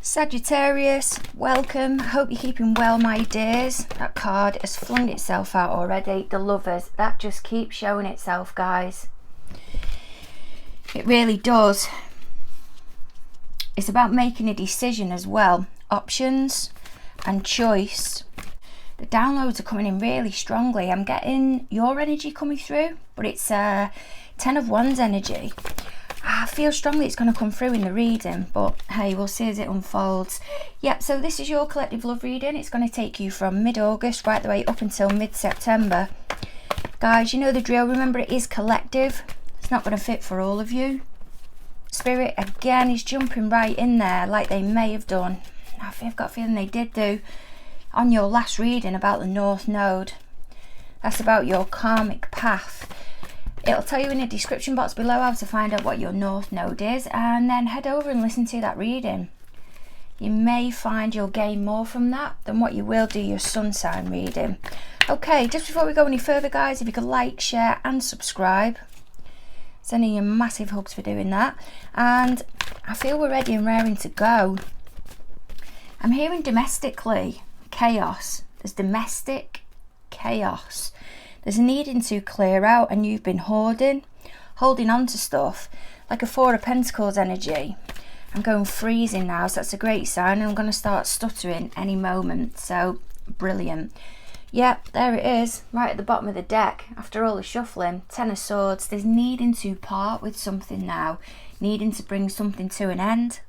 Sagittarius, welcome. Hope you're keeping well, my dears. That card has flung itself out already. The Lovers, that just keeps showing itself, guys. It really does. It's about making a decision as well. Options and choice. The downloads are coming in really strongly. I'm getting your energy coming through, but it's 10 of Wands energy. I feel strongly it's going to come through in the reading, but hey, we'll see as it unfolds. Yep, so this is your collective love reading. It's going to take you from mid-August right the way up until mid-September. Guys, you know the drill. Remember, it is collective. It's not going to fit for all of you. Spirit, again, is jumping right in there like they may have done. I've got a feeling they did do on your last reading about the North Node. That's about your karmic path. It'll tell you in the description box below how to find out what your North Node is, and then head over and listen to that reading. You may find you'll gain more from that than what you will do your sun sign reading. Okay, just before we go any further, guys, if you could like, share and subscribe. Sending you massive hugs for doing that. And I feel we're ready and raring to go. I'm hearing domestically chaos. There's domestic chaos. There's a needing to clear out, and you've been holding on to stuff, like a Four of Pentacles energy. I'm going freezing now, so that's a great sign, and I'm going to start stuttering any moment, so brilliant. Yep, there it is, right at the bottom of the deck, after all the shuffling. 10 of Swords. There's needing to part with something now, needing to bring something to an end.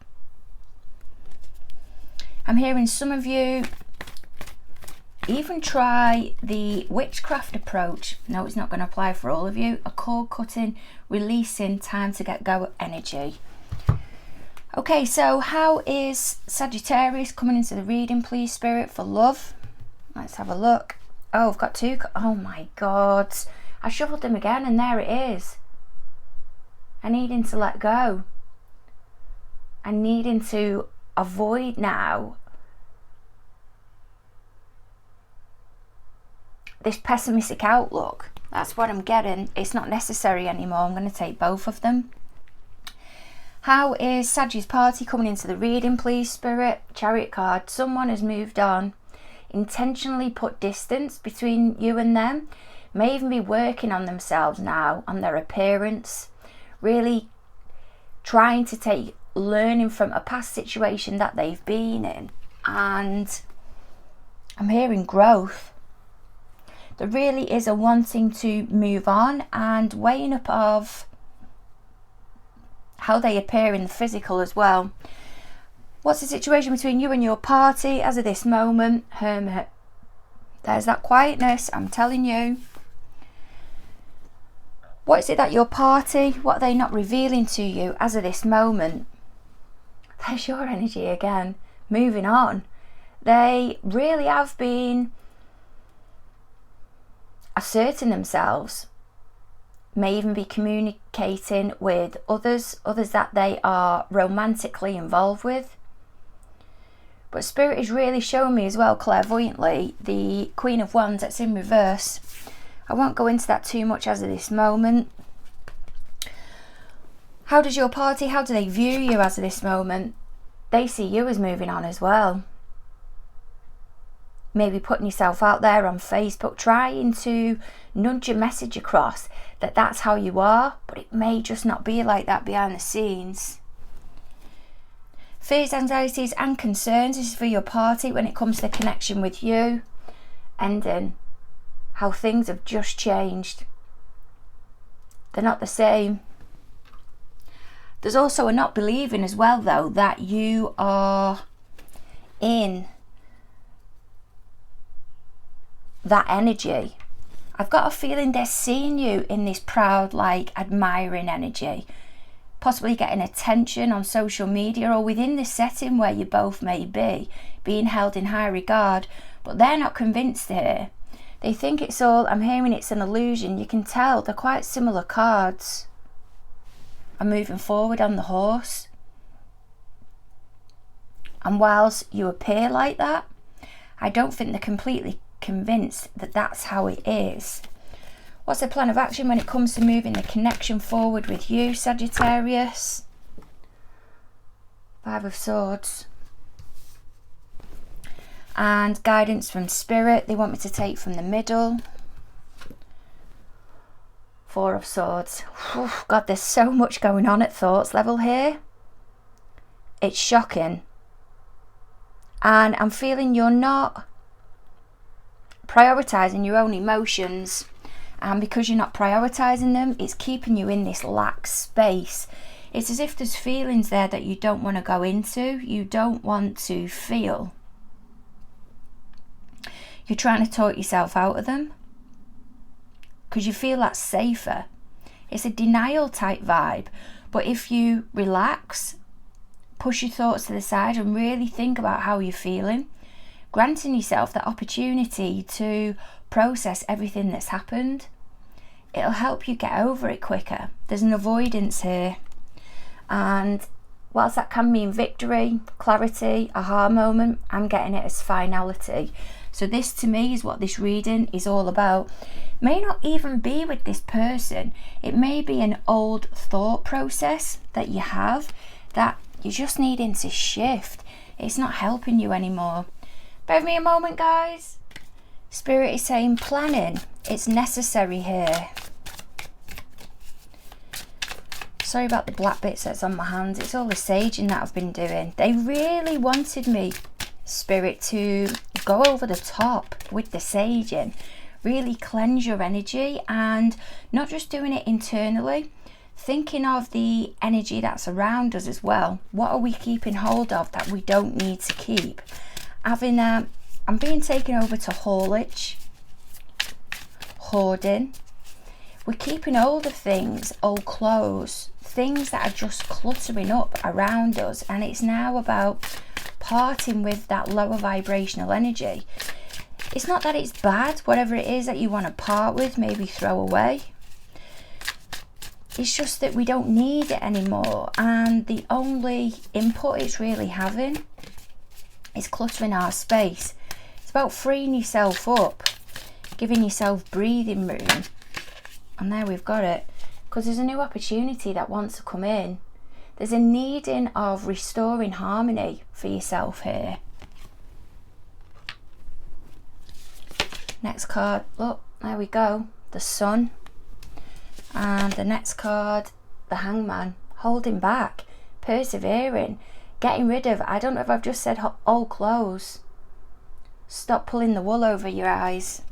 I'm hearing some of you even try the witchcraft approach. No, it's not going to apply for all of you. A cord cutting, releasing, time to get go energy. Okay, so how is Sagittarius coming into the reading, please, Spirit, for love? Let's have a look. Oh, I've got two. Oh my God. I shuffled them again and there it is. I needing to let go. I needing to avoid now this pessimistic outlook. That's what I'm getting. It's not necessary anymore. I'm going to take both of them. How is Sagittarius party coming into the reading, please, Spirit? Chariot card. Someone has moved on. Intentionally put distance between you and them. May even be working on themselves now, on their appearance. Really trying to take learning from a past situation that they've been in. And I'm hearing growth. There really is a wanting to move on and weighing up of how they appear in the physical as well. What's the situation between you and your party as of this moment? Hermit. There's that quietness, I'm telling you. What is it that your party, what are they not revealing to you as of this moment? There's your energy again, moving on. They really have been asserting themselves, may even be communicating with others that they are romantically involved with. But Spirit is really showing me as well, clairvoyantly, the Queen of Wands that's in reverse. I won't go into that too much as of this moment. How does your party, how do they view you as of this moment? They see you as moving on as well. Maybe putting yourself out there on Facebook, trying to nudge a message across that that's how you are, but it may just not be like that behind the scenes. Fears, anxieties and concerns is for your party when it comes to connection with you. Ending. How things have just changed. They're not the same. There's also a not believing as well, though, that you are in that energy. I've got a feeling they're seeing you in this proud, like, admiring energy, possibly getting attention on social media or within the setting where you both may be, being held in high regard, but they're not convinced here. They think it's all, I'm hearing it's an illusion. You can tell they're quite similar cards. I'm moving forward on the horse. And whilst you appear like that, I don't think they're completely convinced that that's how it is. What's the plan of action when it comes to moving the connection forward with you, Sagittarius? 5 of Swords. And guidance from Spirit, they want me to take from the middle. Four of Swords. Oof, God, there's so much going on at thoughts level here. It's shocking. And I'm feeling you're not prioritising your own emotions. And because you're not prioritising them, it's keeping you in this lax space. It's as if there's feelings there that you don't want to go into. You don't want to feel. You're trying to talk yourself out of them because you feel that's safer. It's a denial type vibe. But if you relax, push your thoughts to the side and really think about how you're feeling, granting yourself the opportunity to process everything that's happened, it'll help you get over it quicker. There's an avoidance here. And whilst that can mean victory, clarity, aha moment, I'm getting it as finality. So this to me is what this reading is all about. May not even be with this person. It may be an old thought process that you have that you're just needing to shift. It's not helping you anymore. Bear with me a moment, guys. Spirit is saying planning. It's necessary here. Sorry about the black bits that's on my hands. It's all the saging that I've been doing. They really wanted me, Spirit, to go over the top with the saging. Really cleanse your energy, and not just doing it internally, thinking of the energy that's around us as well. What are we keeping hold of that we don't need to keep? I'm being taken over to haulage, hoarding. We're keeping hold of things, old clothes, things that are just cluttering up around us, and it's now about parting with that lower vibrational energy. It's not that it's bad, whatever it is that you want to part with, maybe throw away. It's just that we don't need it anymore, and the only input it's really having is cluttering our space. It's about freeing yourself up, giving yourself breathing room. And there we've got it, because there's a new opportunity that wants to come in. There's a needing of restoring harmony for yourself here. Next card, look, there we go, the Sun. And the next card, the Hangman, holding back, persevering, getting rid of, I don't know if I've just said old clothes. Stop pulling the wool over your eyes.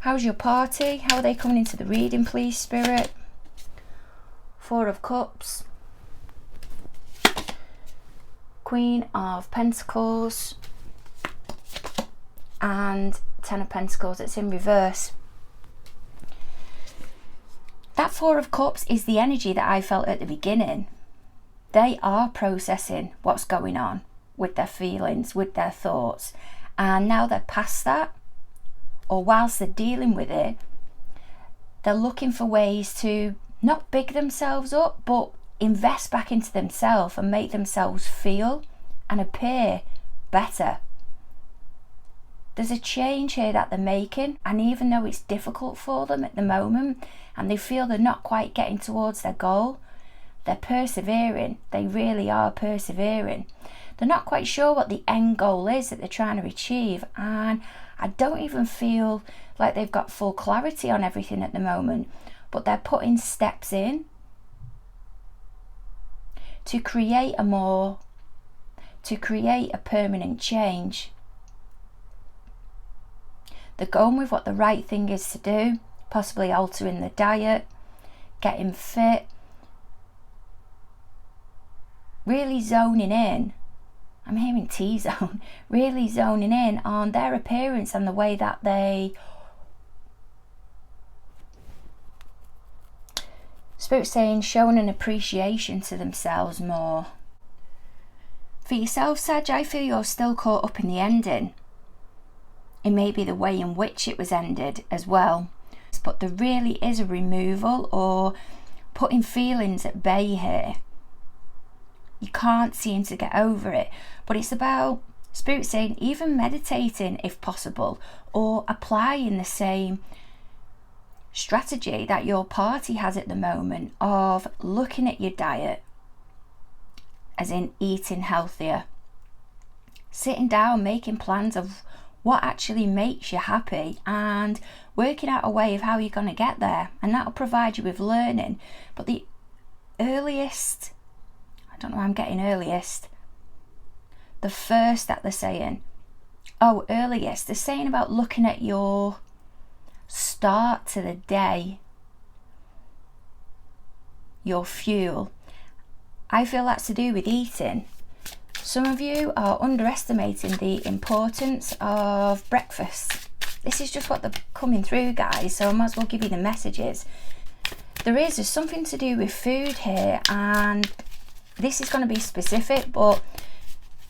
How's your party? How are they coming into the reading, please, Spirit? Four of Cups. Queen of Pentacles. And Ten of Pentacles. It's in reverse. That Four of Cups is the energy that I felt at the beginning. They are processing what's going on with their feelings, with their thoughts. And now they're past that, or whilst they're dealing with it, they're looking for ways to not big themselves up, but invest back into themselves and make themselves feel and appear better. There's a change here that they're making, and even though it's difficult for them at the moment and they feel they're not quite getting towards their goal, they're persevering. They really are persevering. They're not quite sure what the end goal is that they're trying to achieve, and I don't even feel like they've got full clarity on everything at the moment, but they're putting steps in to create a permanent change. They're going with what the right thing is to do, possibly altering the diet, getting fit, really zoning in. I'm hearing T-zone, really zoning in on their appearance and the way that they... Spirit's saying showing an appreciation to themselves more. For yourself, Sag, I feel you're still caught up in the ending. It may be the way in which it was ended as well. But there really is a removal or putting feelings at bay here. You can't seem to get over it. But it's about, Spirit saying, even meditating if possible, or applying the same strategy that your party has at the moment of looking at your diet, as in eating healthier, sitting down, making plans of what actually makes you happy and working out a way of how you're going to get there, and that'll provide you with learning. But the earliest, I don't know why I'm getting earliest, the first that they're saying, oh, earliest, they're saying about looking at your start to the day, your fuel. I feel that's to do with eating. Some of you are underestimating the importance of breakfast. This is just what they're coming through, guys, so I might as well give you the messages. There's something to do with food here, and this is going to be specific, but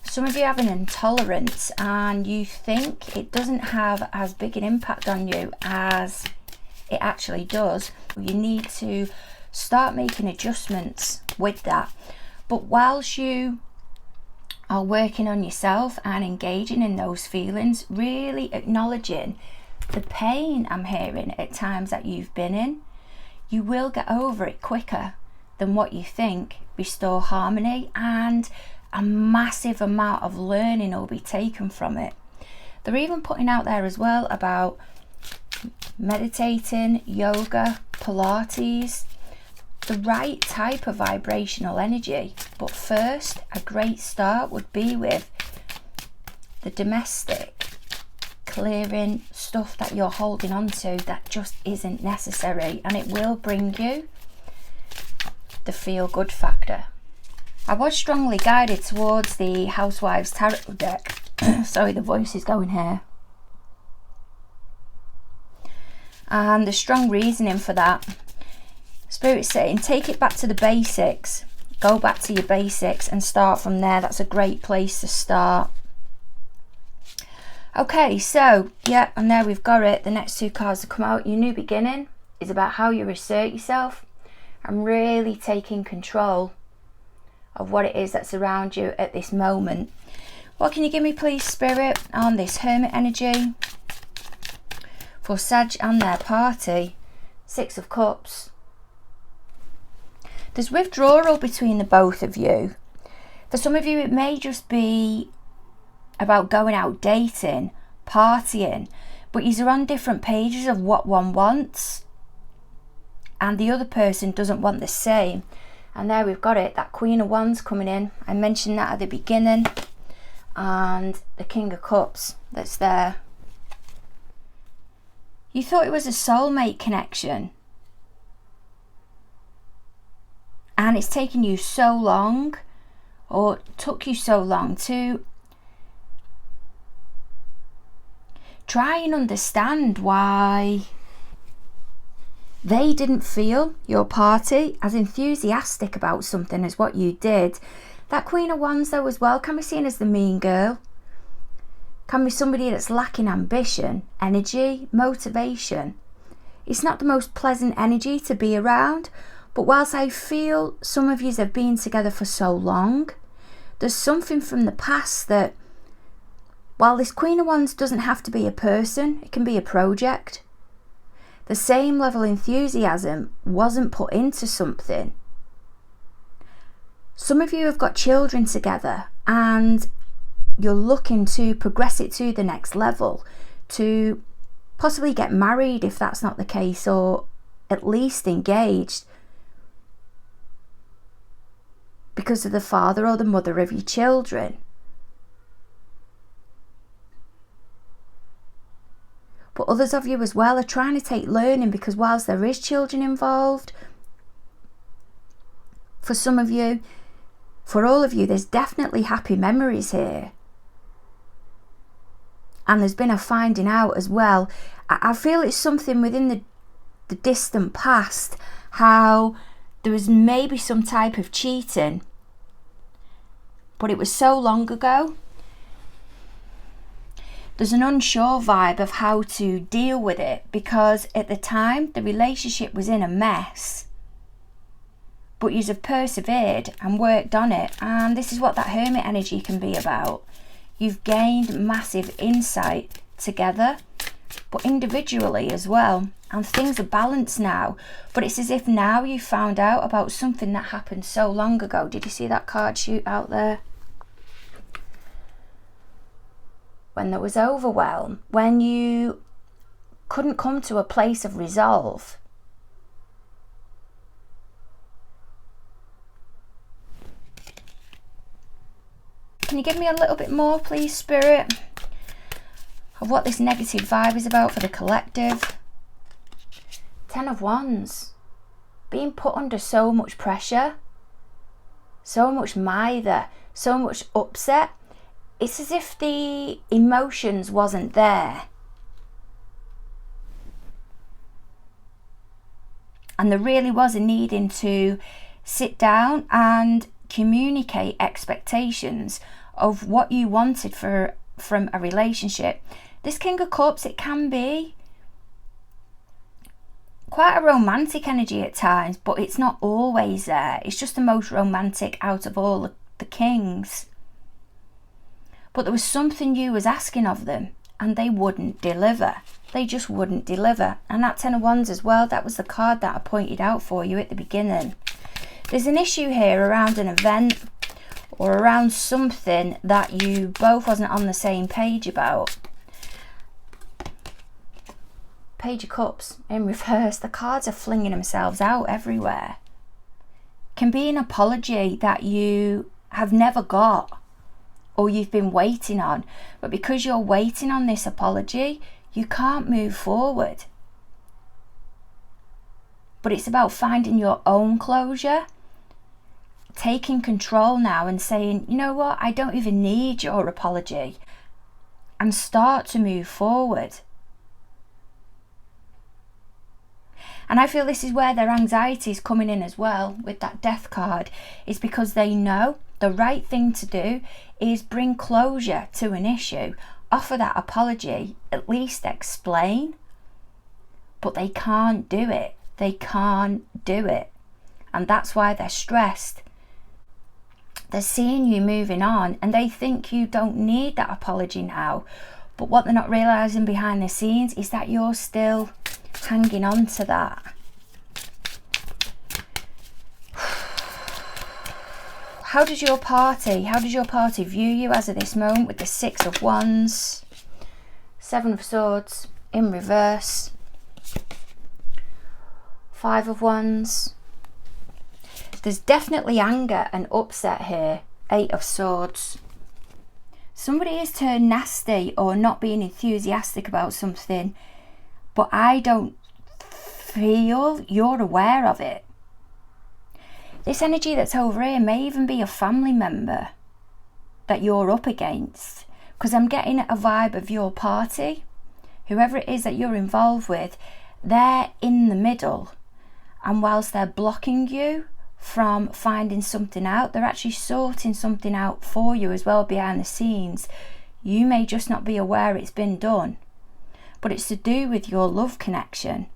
some of you have an intolerance and you think it doesn't have as big an impact on you as it actually does. You need to start making adjustments with that. But whilst you are working on yourself and engaging in those feelings, really acknowledging the pain I'm hearing at times that you've been in, you will get over it quicker than what you think. Restore harmony, and a massive amount of learning will be taken from it. They're even putting out there as well about meditating, yoga, Pilates, the right type of vibrational energy. But first, a great start would be with the domestic, clearing stuff that you're holding on to that just isn't necessary, and it will bring you the feel good factor. I was strongly guided towards the Housewives Tarot deck. Sorry, the voice is going here. And the strong reasoning for that, Spirit's saying, take it back to the basics. Go back to your basics and start from there. That's a great place to start. Okay, so, yeah, and there we've got it. The next two cards that come out. Your new beginning is about how you assert yourself and really taking control of what it is that's around you at this moment. What can you give me, please, Spirit, on this Hermit energy for Sag and their party? Six of Cups. There's withdrawal between the both of you. For some of you, it may just be about going out dating, partying, but you're on different pages of what one wants, and the other person doesn't want the same. And there we've got it, that Queen of Wands coming in. I mentioned that at the beginning. And the King of Cups that's there. You thought it was a soulmate connection, and it's taken you so long, or took you so long to try and understand why they didn't feel your party as enthusiastic about something as what you did. That Queen of Wands though as well can be seen as the mean girl. Can be somebody that's lacking ambition, energy, motivation. It's not the most pleasant energy to be around, but whilst I feel some of you have been together for so long, there's something from the past that, while this Queen of Wands doesn't have to be a person, it can be a project. The same level of enthusiasm wasn't put into something. Some of you have got children together and you're looking to progress it to the next level, to possibly get married if that's not the case, or at least engaged, because of the father or the mother of your children. But others of you as well are trying to take learning, because whilst there is children involved, for some of you, for all of you, there's definitely happy memories here. And there's been a finding out as well. I feel it's something within the distant past, how there was maybe some type of cheating, but it was so long ago. There's an unsure vibe of how to deal with it, because at the time the relationship was in a mess, but you have persevered and worked on it, and this is what that Hermit energy can be about. You've gained massive insight together, but individually as well, and things are balanced now. But it's as if now you found out about something that happened so long ago. Did you see that card shoot out there? when there was overwhelm, when you couldn't come to a place of resolve. Can you give me a little bit more, please, Spirit, of what this negative vibe is about for the collective? 10 of Wands. Being put under so much pressure, so much mither, so much upset. It's as if the emotions wasn't there. And there really was a needing to sit down and communicate expectations of what you wanted from a relationship. This King of Cups, it can be quite a romantic energy at times, but it's not always there. It's just the most romantic out of all the kings. But there was something you was asking of them and they wouldn't deliver. They just wouldn't deliver. And that 10 of Wands as well, that was the card that I pointed out for you at the beginning. There's an issue here around an event or around something that you both wasn't on the same page about. Page of Cups in reverse. The cards are flinging themselves out everywhere. Can be an apology that you have never got or you've been waiting on. But because you're waiting on this apology, you can't move forward. But it's about finding your own closure. Taking control now and saying, you know what, I don't even need your apology. And start to move forward. And I feel this is where their anxiety is coming in as well with that Death card, is because they know the right thing to do is bring closure to an issue, offer that apology, at least explain. But they can't do it. They can't do it. And that's why they're stressed. They're seeing you moving on and they think you don't need that apology now. But what they're not realising behind the scenes is that you're still hanging on to that. How does your party view you as of this moment with the 6 of Wands, 7 of Swords in reverse, 5 of Wands? There's definitely anger and upset here, 8 of Swords. Somebody is turned nasty or not being enthusiastic about something, but I don't feel you're aware of it. This energy that's over here may even be a family member that you're up against, because I'm getting a vibe of your party. Whoever it is that you're involved with, they're in the middle, and whilst they're blocking you from finding something out, they're actually sorting something out for you as well behind the scenes. You may just not be aware it's been done, but it's to do with your love connection.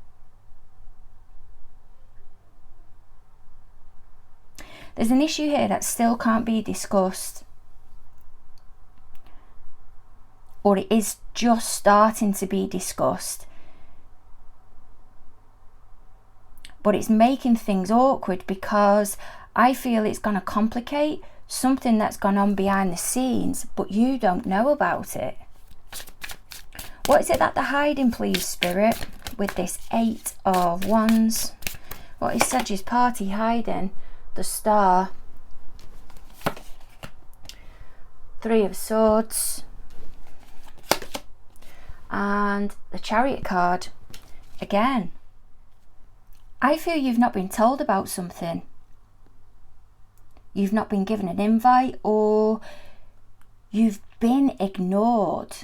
There's an issue here that still can't be discussed, or it is just starting to be discussed, but it's making things awkward because I feel it's going to complicate something that's gone on behind the scenes, but you don't know about it. What is it that they're hiding, please, Spirit, with this 8 of Wands? What is Sag's party hiding? The Star, 3 of Swords, and the Chariot card again. I feel you've not been told about something. You've not been given an invite, or you've been ignored.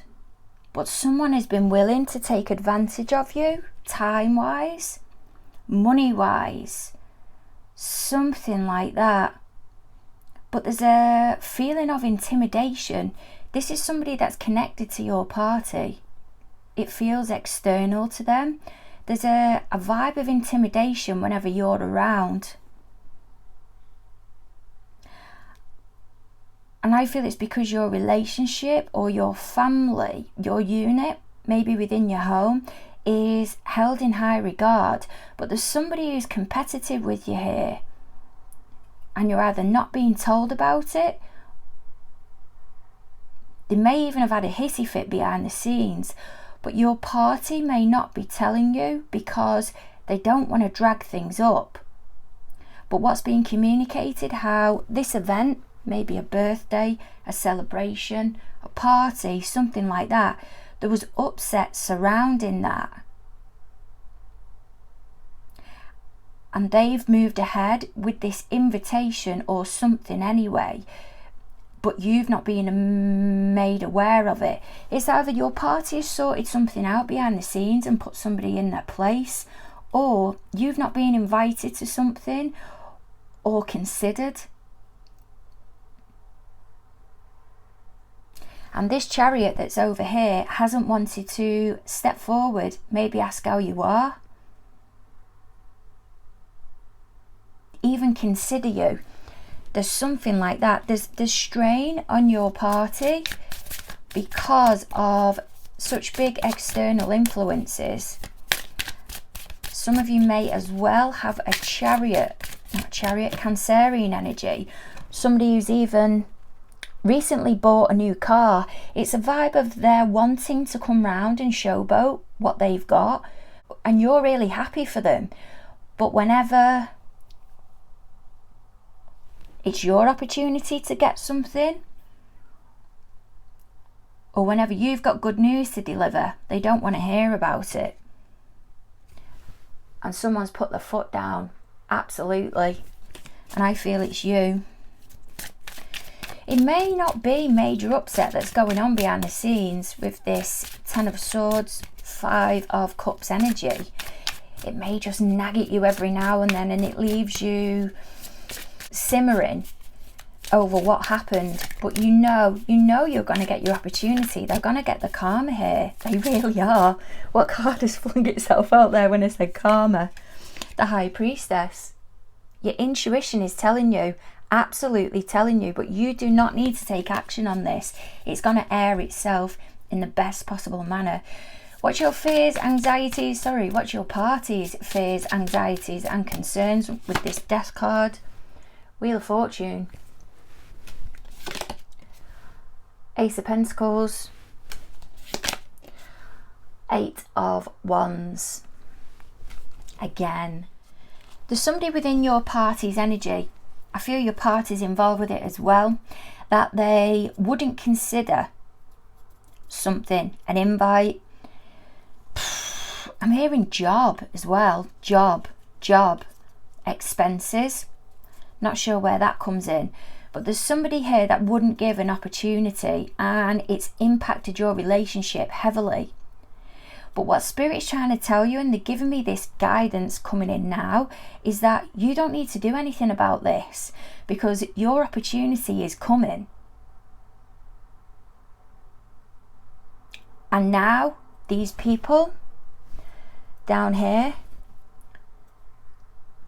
But someone has been willing to take advantage of you, time-wise, money-wise, something like that. But there's a feeling of intimidation. This is somebody that's connected to your party. It feels external to them. There's a vibe of intimidation whenever you're around. And I feel it's because your relationship or your family, your unit, maybe within your home, is held in high regard. But there's somebody who's competitive with you here. And you're either not being told about it, They may even have had a hissy fit behind the scenes, but your party may not be telling you because they don't want to drag things up. But what's being communicated, how this event, maybe a birthday, a celebration, a party, something like that, there was upset surrounding that. And they've moved ahead with this invitation or something anyway, but you've not been made aware of it. It's either your party has sorted something out behind the scenes and put somebody in their place, or you've not been invited to something or considered. And this Chariot that's over here hasn't wanted to step forward, maybe ask how you are, even consider you. There's something like that. There's strain on your party because of such big external influences. Some of you may as well have a Cancerian energy. Somebody who's even recently bought a new car. It's a vibe of they're wanting to come round and showboat what they've got, and you're really happy for them. But whenever it's your opportunity to get something, or whenever you've got good news to deliver, they don't want to hear about it. And someone's put their foot down, absolutely. And I feel it's you. It may not be major upset that's going on behind the scenes with this Ten of Swords, Five of Cups energy. It may just nag at you every now and then, and it leaves you simmering over what happened. But you know you're going to get your opportunity. They're going to get the karma here. They really are. What card has flung itself out there when I said karma? The High Priestess. Your intuition is telling you, absolutely telling you, but you do not need to take action on this. It's going to air itself in the best possible manner. What's your fears, anxieties, what's your party's fears, anxieties and concerns with this Death card? Wheel of Fortune. Ace of Pentacles. Eight of Wands. Again, there's somebody within your party's energy, I feel your party's involved with it as well, that they wouldn't consider something, an invite. I'm hearing job as well, job, expenses. Not sure where that comes in, but there's somebody here that wouldn't give an opportunity, and it's impacted your relationship heavily. But what Spirit's trying to tell you, and they're giving me this guidance coming in now, is that you don't need to do anything about this because your opportunity is coming. And now these people down here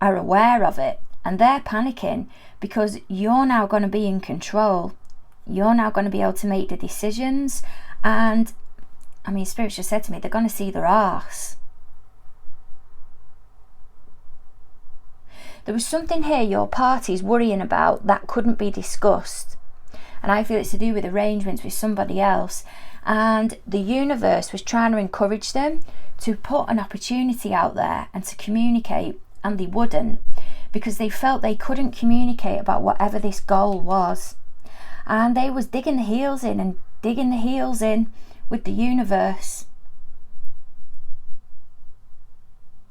are aware of it, and they're panicking because you're now going to be in control. You're now going to be able to make the decisions, and I mean, Spirit just said to me, they're going to see their arse. There was something here your party's worrying about that couldn't be discussed. And I feel it's to do with arrangements with somebody else. And the universe was trying to encourage them to put an opportunity out there and to communicate. And they wouldn't, because they felt they couldn't communicate about whatever this goal was. And they was digging the heels in and digging the heels in with the universe,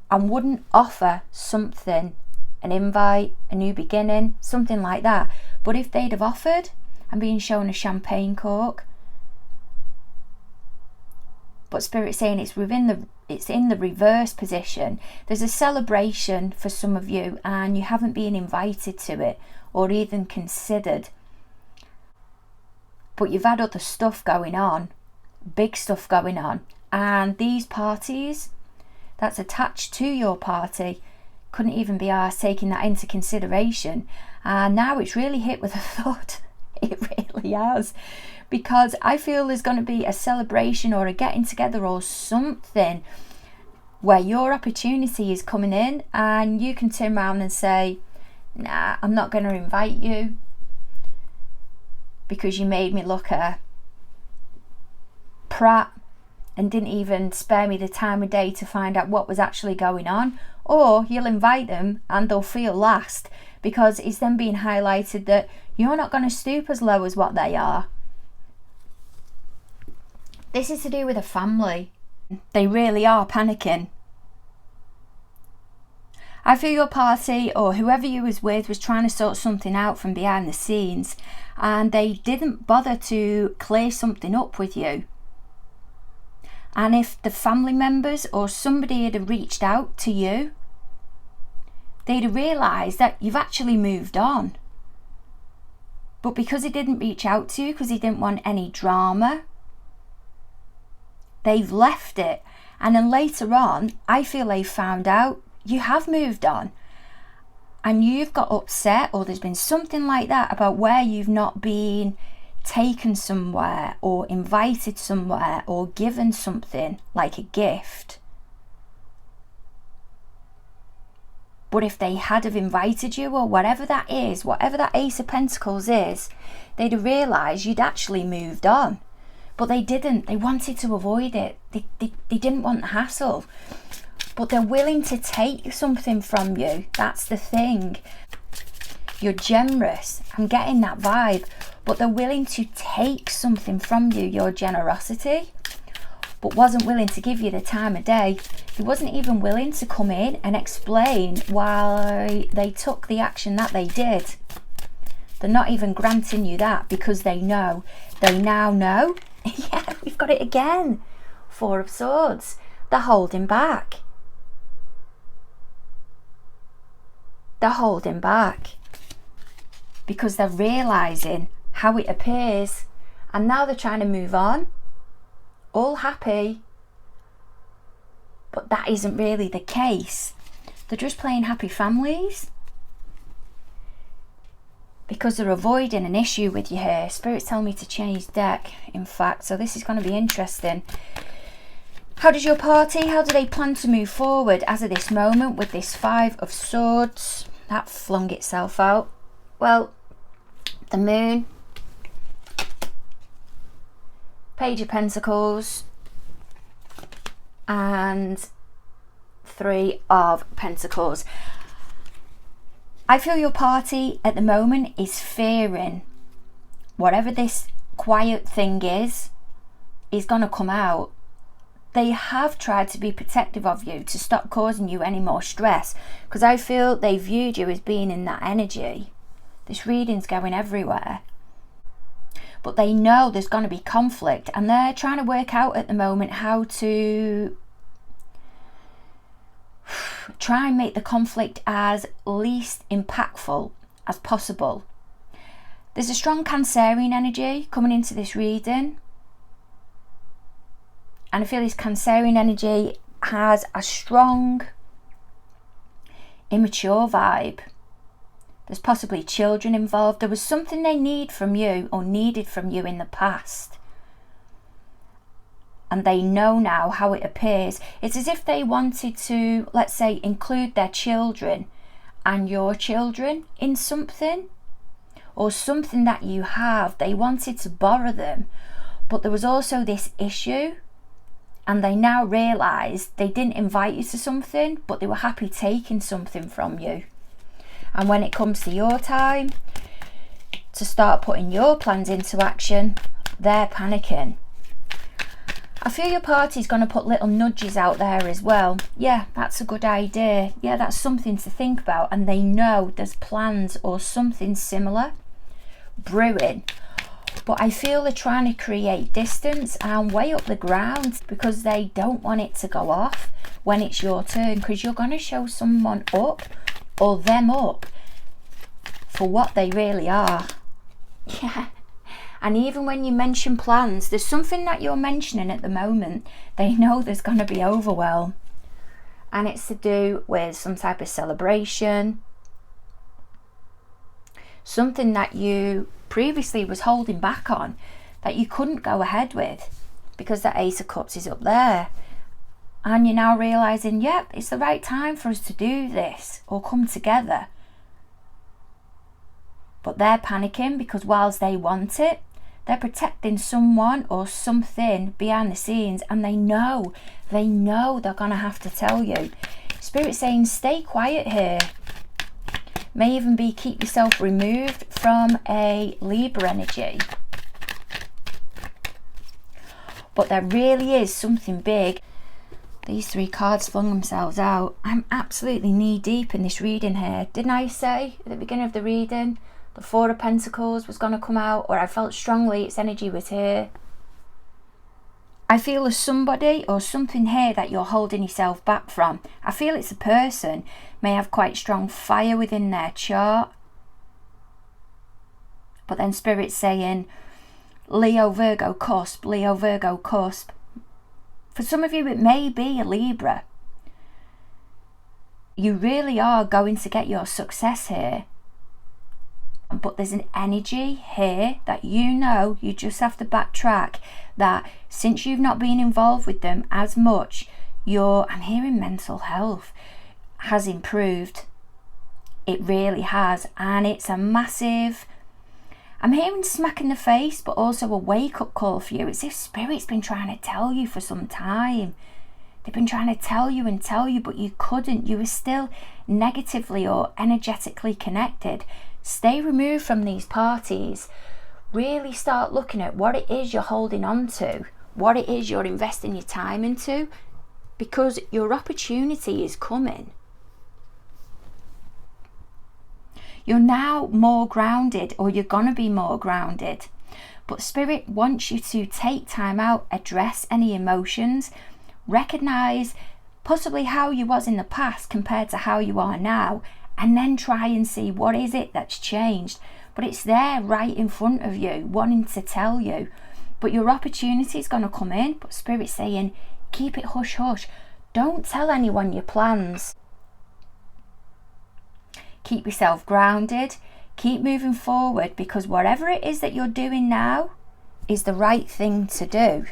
and wouldn't offer something, an invite, a new beginning, something like that. But if they'd have offered and been shown a champagne cork, but Spirit's saying it's in the reverse position. There's a celebration for some of you and you haven't been invited to it or even considered, but you've had other stuff going on, big stuff going on, and these parties that's attached to your party couldn't even be asked taking that into consideration. And now it's really hit with a thud. It really has, because I feel there's going to be a celebration or a getting together or something where your opportunity is coming in and you can turn around and say, nah, I'm not going to invite you because you made me look a crap and didn't even spare me the time of day to find out what was actually going on. Or you'll invite them and they'll feel last, because it's then being highlighted that you're not going to stoop as low as what they are. This is to do with a family. They really are panicking. I feel your party or whoever you was with was trying to sort something out from behind the scenes, and they didn't bother to clear something up with you. And if the family members or somebody had reached out to you, they'd have realised that you've actually moved on. But because he didn't reach out to you, because he didn't want any drama, they've left it. And then later on, I feel they've found out you have moved on. And you've got upset, or there's been something like that about where you've not been taken somewhere or invited somewhere or given something like a gift. But if they had have invited you, or whatever that is, whatever that Ace of Pentacles is, they'd have realised you'd actually moved on. But they didn't. They wanted to avoid it. They didn't want the hassle. But they're willing to take something from you. That's the thing. You're generous. I'm getting that vibe. But they're willing to take something from you, your generosity, but wasn't willing to give you the time of day. He wasn't even willing to come in and explain why they took the action that they did. They're not even granting you that, because they know. They now know. Yeah, we've got it again. Four of Swords. They're holding back. They're holding back because they're realising how it appears, and now they're trying to move on, all happy, but that isn't really the case. They're just playing happy families because they're avoiding an issue with you here. Spirit's telling me to change deck, in fact, so this is going to be interesting. How does your party, how do they plan to move forward as of this moment with this Five of Swords? That flung itself out. Well, the Moon, Page of Pentacles, and Three of Pentacles. I feel your party at the moment is fearing whatever this quiet thing is going to come out. They have tried to be protective of you to stop causing you any more stress, because I feel they viewed you as being in that energy. This reading's going everywhere. But they know there's going to be conflict, and they're trying to work out at the moment how to try and make the conflict as least impactful as possible. There's a strong Cancerian energy coming into this reading, and I feel this Cancerian energy has a strong immature vibe. There's possibly children involved. There was something they need from you or needed from you in the past, and they know now how it appears. It's as if they wanted to, let's say, include their children and your children in something, or something that you have. They wanted to borrow them, but there was also this issue, and they now realise they didn't invite you to something, but they were happy taking something from you. And when it comes to your time to start putting your plans into action, they're panicking. I feel your party's going to put little nudges out there as well. Yeah, that's a good idea. Yeah, that's something to think about. And they know there's plans or something similar brewing. But I feel they're trying to create distance and weigh up the ground, because they don't want it to go off when it's your turn, because you're going to show someone up, or them up, for what they really are. Yeah. And even when you mention plans, there's something that you're mentioning at the moment. They know there's going to be overwhelm. And it's to do with some type of celebration. Something that you previously was holding back on, that you couldn't go ahead with, because the Ace of Cups is up there. And you're now realising, yep, it's the right time for us to do this or come together. But they're panicking because whilst they want it, They're protecting someone or something behind the scenes, and they know they're going to have to tell you. Spirit saying stay quiet here. May even be keep yourself removed from a Libra energy. But there really is something big. These 3 cards flung themselves out. I'm absolutely knee deep in this reading here. Didn't I say at the beginning of the reading the 4 of Pentacles was going to come out, or I felt strongly its energy was here? I feel there's somebody or something here that you're holding yourself back from. I feel it's a person, may have quite strong fire within their chart. But then Spirit's saying Leo, Virgo, cusp, Leo, Virgo, cusp. For some of you, it may be a Libra. You really are going to get your success here. But there's an energy here that you just have to backtrack, that since you've not been involved with them as much, I'm hearing mental health has improved. It really has. And it's a massive, I'm hearing smack in the face, but also a wake-up call for you. It's as if Spirit's been trying to tell you for some time. They've been trying to tell you, but you couldn't. You were still negatively or energetically connected. Stay removed from these parties. Really start looking at what it is you're holding on to, what it is you're investing your time into, because your opportunity is coming. You're now more grounded, or you're going to be more grounded. But Spirit wants you to take time out, address any emotions, recognize possibly how you was in the past compared to how you are now, and then try and see what is it that's changed. But it's there right in front of you, wanting to tell you. But your opportunity is going to come in. But Spirit's saying, keep it hush hush. Don't tell anyone your plans. Keep yourself grounded. Keep moving forward, because whatever it is that you're doing now is the right thing to do.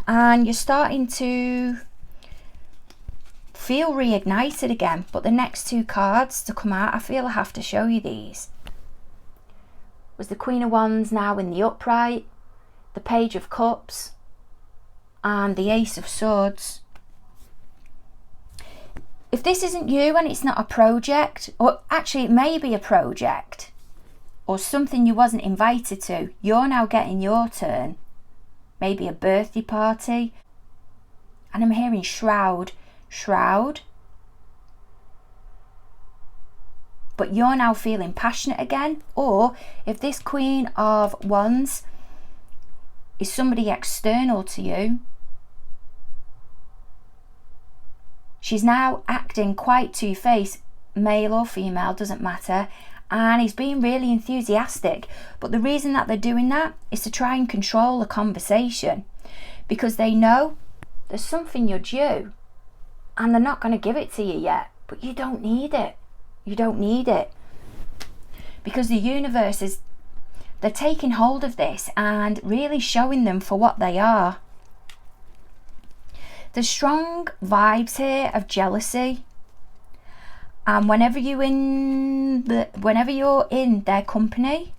And you're starting to feel reignited again. But the next 2 cards to come out, I feel I have to show you these. Was the Queen of Wands now in the upright, the Page of Cups, and the Ace of Swords. If this isn't you and it's not a project, or actually it may be a project or something you wasn't invited to, you're now getting your turn. Maybe a birthday party. And I'm hearing shroud. But you're now feeling passionate again. Or if this Queen of Wands is somebody external to you, she's now acting quite two-faced, male or female, doesn't matter, and he's being really enthusiastic. But the reason that they're doing that is to try and control the conversation, because they know there's something you're due and they're not going to give it to you yet. But you don't need it. You don't need it, because the universe is, they're taking hold of this and really showing them for what they are. There's strong vibes here of jealousy, and whenever you're in their company,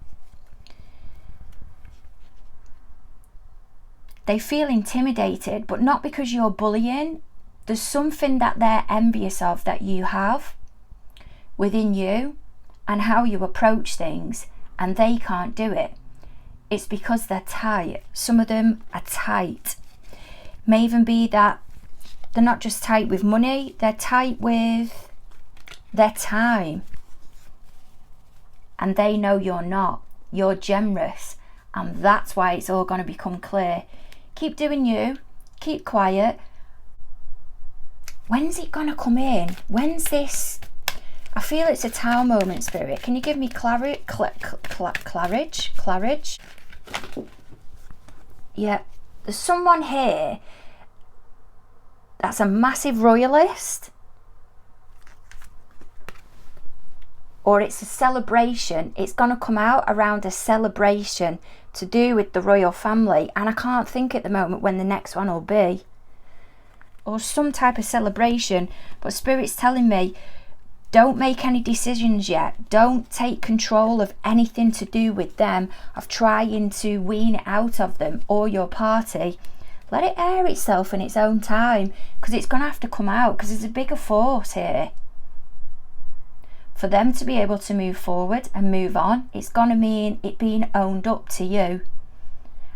they feel intimidated, but not because you're bullying. There's something that they're envious of that you have within you and how you approach things, and they can't do it. It's because they're tight. Some of them are tight. May even be that they're not just tight with money, they're tight with their time. And they know you're not. You're generous. And that's why it's all going to become clear. Keep doing you. Keep quiet. When's it going to come in? When's this? I feel it's a Tower moment, Spirit. Can you give me clarity? Yeah. There's someone here that's a massive royalist, or it's a celebration. It's going to come out around a celebration to do with the royal family, and I can't think at the moment when the next one will be, or some type of celebration. But Spirit's telling me Don't make any decisions yet. Don't take control of anything to do with them, of trying to wean it out of them or your party. Let it air itself in its own time, because it's going to have to come out, because there's a bigger force here. For them to be able to move forward and move on, it's going to mean it being owned up to you.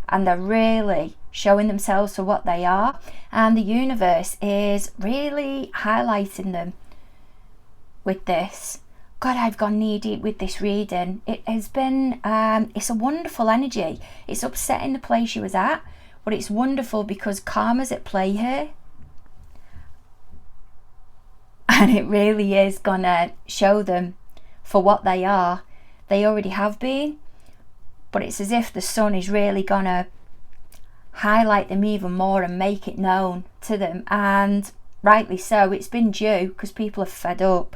And they're really showing themselves for what they are. And the universe is really highlighting them with this. God, I've gone knee deep with this reading. It has been, it's a wonderful energy. It's upsetting the place you was at, but it's wonderful because karma's at play here. And it really is gonna show them for what they are. They already have been, but it's as if the sun is really gonna highlight them even more and make it known to them. And rightly so, it's been due, because people are fed up.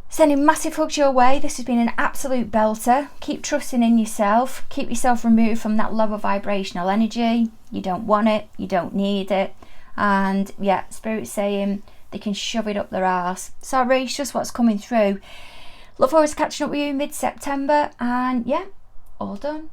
Sending massive hugs your way. This has been an absolute belter. Keep trusting in yourself. Keep yourself removed from that lower vibrational energy. You don't want it. You don't need it. And yeah, Spirit's saying they can shove it up their arse. Sorry, it's just what's coming through. Look forward to catching up with you mid-September. And yeah, all done.